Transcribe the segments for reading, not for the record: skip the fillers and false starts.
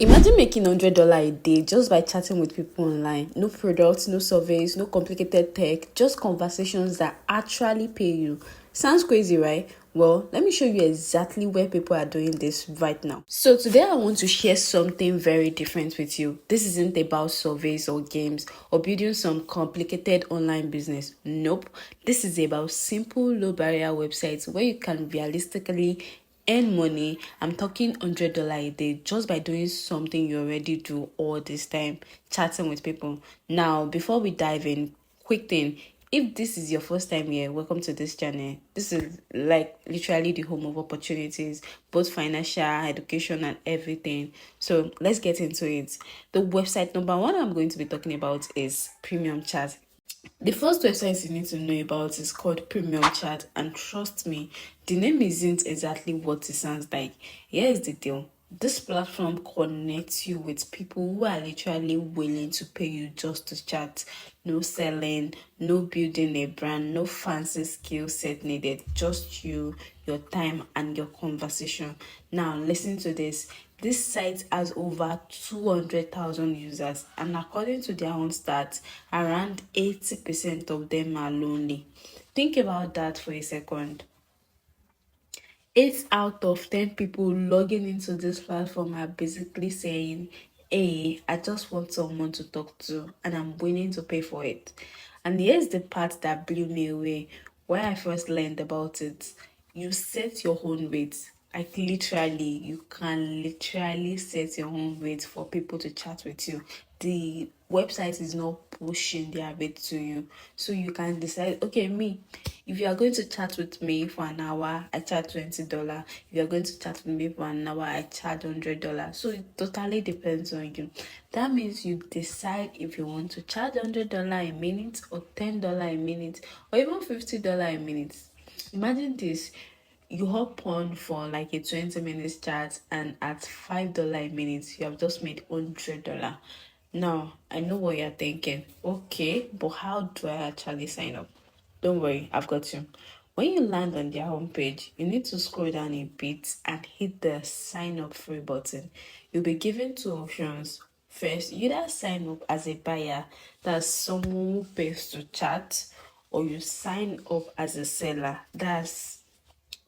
Imagine making $100 a day just by chatting with people online. No products, no surveys, no complicated tech, just conversations that actually pay you. Sounds crazy, right? Well, let me show you exactly where people are doing this right now. So today I want to share something very different with you. This isn't about surveys or games or building some complicated online business. Nope. This is about simple, low barrier websites where you can realistically earn money. I'm talking $100 a day just by doing something you already do all this time, chatting with people. Now, before we dive in, quick thing. If this is your first time here, welcome to this channel. This is like literally the home of opportunities, both financial, education, and everything. So let's get into it. The website number one I'm going to be talking about is Premium Chat. The first website you need to know about is called Premium Chat, and trust me, the name isn't exactly what it sounds like. Here's the deal. This platform connects you with people who are literally willing to pay you just to chat. No selling, no building a brand, no fancy skill set needed. Just you, your time, and your conversation. Now, listen to this. This site has over 200,000 users, and according to their own stats, around 80% of them are lonely. Think about that for a second. 8 out of 10 people logging into this platform are basically saying, hey, I just want someone to talk to and I'm willing to pay for it. And here's the part that blew me away. When I first learned about it, you set your own rates. Like literally, you can literally set your own rates for people to chat with you. The website is not pushing their rate to you. So you can decide, okay, me, if you are going to chat with me for an hour, I charge $20. If you are going to chat with me for an hour, I charge $100. So it totally depends on you. That means you decide if you want to charge $100 a minute or $10 a minute or even $50 a minute. Imagine this. You hop on for like a 20 minutes chat, and at $5 a minute, you have just made $100. Now, I know what you're thinking. Okay, but how do I actually sign up? Don't worry, I've got you. When you land on their homepage, you need to scroll down a bit and hit the sign up free button. You'll be given two options. First, you either sign up as a buyer, that's someone who pays to chat, or you sign up as a seller, that's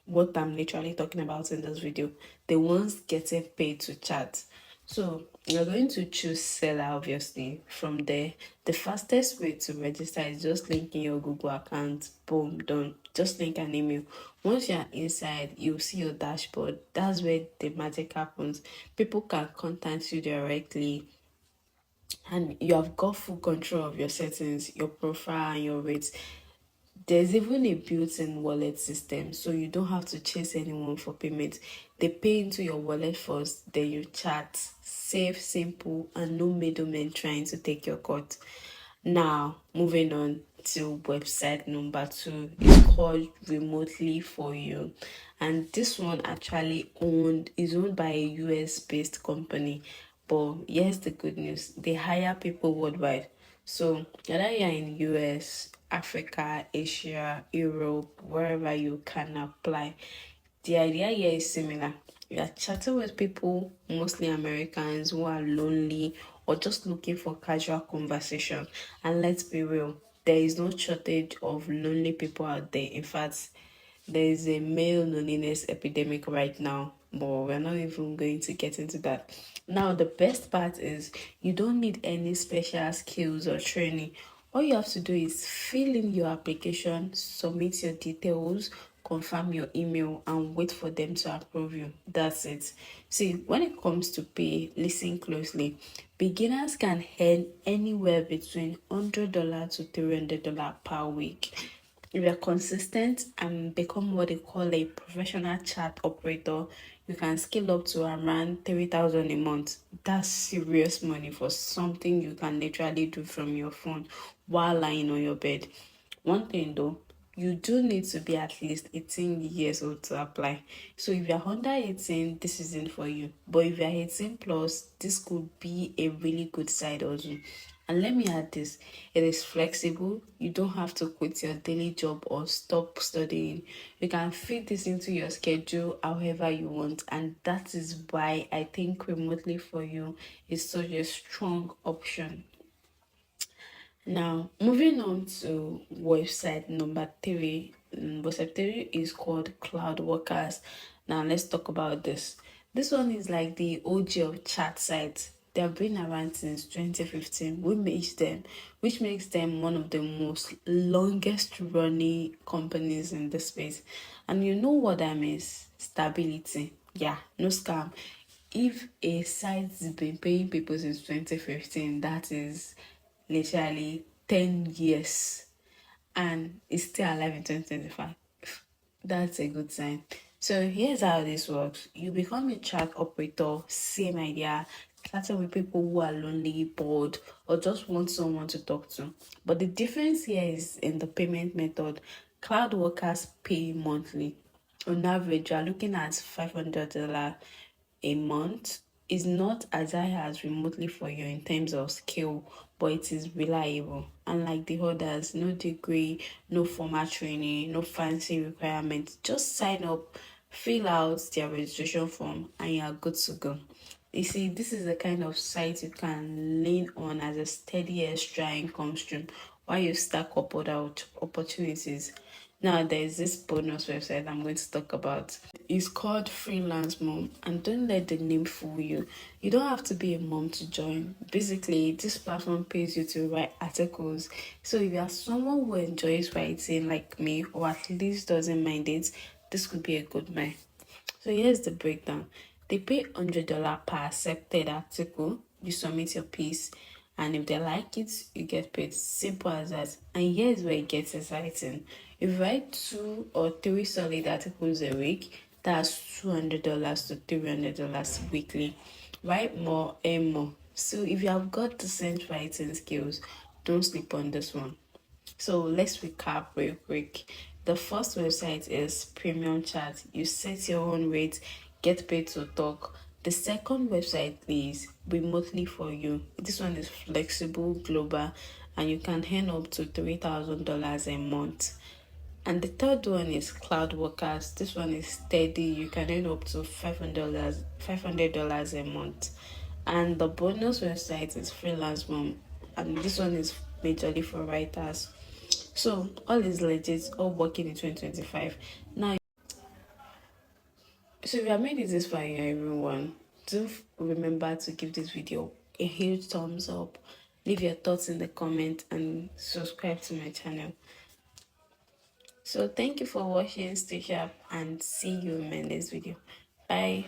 what I'm literally talking about in this video, the ones getting paid to chat. So you're going to choose seller, obviously. From there, the fastest way to register is just linking your Google account. Boom, done. Just link an email. Once you're inside, you'll see your dashboard. That's where the magic happens. People can contact you directly, and you have got full control of your settings, your profile, and your rates. There's even a built-in wallet system, so you don't have to chase anyone for payment. They pay into your wallet first, then you chat. Safe, simple, and no middleman trying to take your cut. Now, moving on to website number two. It's called Remotely For You. And this one actually is owned by a US-based company. But here's the good news. They hire people worldwide. So whether you're in US, Africa, Asia, Europe, wherever you can apply, the idea here is similar. You are chatting with people, mostly Americans, who are lonely or just looking for casual conversation. And let's be real, there is no shortage of lonely people out there. In fact, there is a male loneliness epidemic right now, but we're not even going to get into that. Now, the best part is you don't need any special skills or training. All you have to do is fill in your application, submit your details, confirm your email, and wait for them to approve you. That's it. See, when it comes to pay, listen closely. Beginners can earn anywhere between $100 to $300 per week. If you're consistent and become what they call a professional chat operator, you can scale up to around 3,000 a month. That's serious money for something you can literally do from your phone while lying on your bed. One thing though, you do need to be at least 18 years old to apply. So if you're under 18, this isn't for you. But if you're 18 plus, this could be a really good side also. And let me add this, it is flexible. You don't have to quit your daily job or stop studying. You can fit this into your schedule however you want. And that is why I think remotely for you is such a strong option. Now, moving on to website number three. Website three is called Cloud Workers. Now, let's talk about this. This one is like the OG of chat sites. They have been around since 2015, which makes them one of the most longest running companies in the space. And you know what that means? Stability. Yeah, no scam. If a site's been paying people since 2015, that is literally 10 years and is still alive in 2025. That's a good sign. So here's how this works. You become a chat operator, same idea, chatting with people who are lonely, bored, or just want someone to talk to. But the difference here is in the payment method. Cloud workers pay monthly. On average, you are looking at $500 a month. Is not as high as remotely for you in terms of skill, but it is reliable. Unlike the others, no degree, no formal training, no fancy requirements. Just sign up, fill out their registration form, and you are good to go. You see, this is the kind of site you can lean on as a steady extra income stream while you stack up other opportunities. Now, there's this bonus website I'm going to talk about. It's called Freelance Mom, and don't let the name fool you. You don't have to be a mom to join. Basically, this platform pays you to write articles. So if you are someone who enjoys writing like me, or at least doesn't mind it, this could be a good buy. So here's the breakdown. They pay $100 per accepted article. You submit your piece, and if they like it, you get paid. Simple as that. And here's where it gets exciting. If you write 2 or 3 solid articles a week, that's $200 to $300 weekly. Write more, earn more. So if you have got decent writing skills, don't sleep on this one. So let's recap real quick. The first website is Premium Chat. You set your own rate, get paid to talk. The second website is Remotely for You. This one is flexible, global, and you can earn up to $3,000 a month. And the third one is Cloud Workers. This one is steady. You can earn up to $500 a month. And the bonus website is Freelance Mom. And this one is majorly for writers. So all is legit, all working in 2025. Now, so if you have made it this far, everyone, do remember to give this video a huge thumbs up. Leave your thoughts in the comment and subscribe to my channel. So thank you for watching. Stay sharp and see you in my next video. Bye.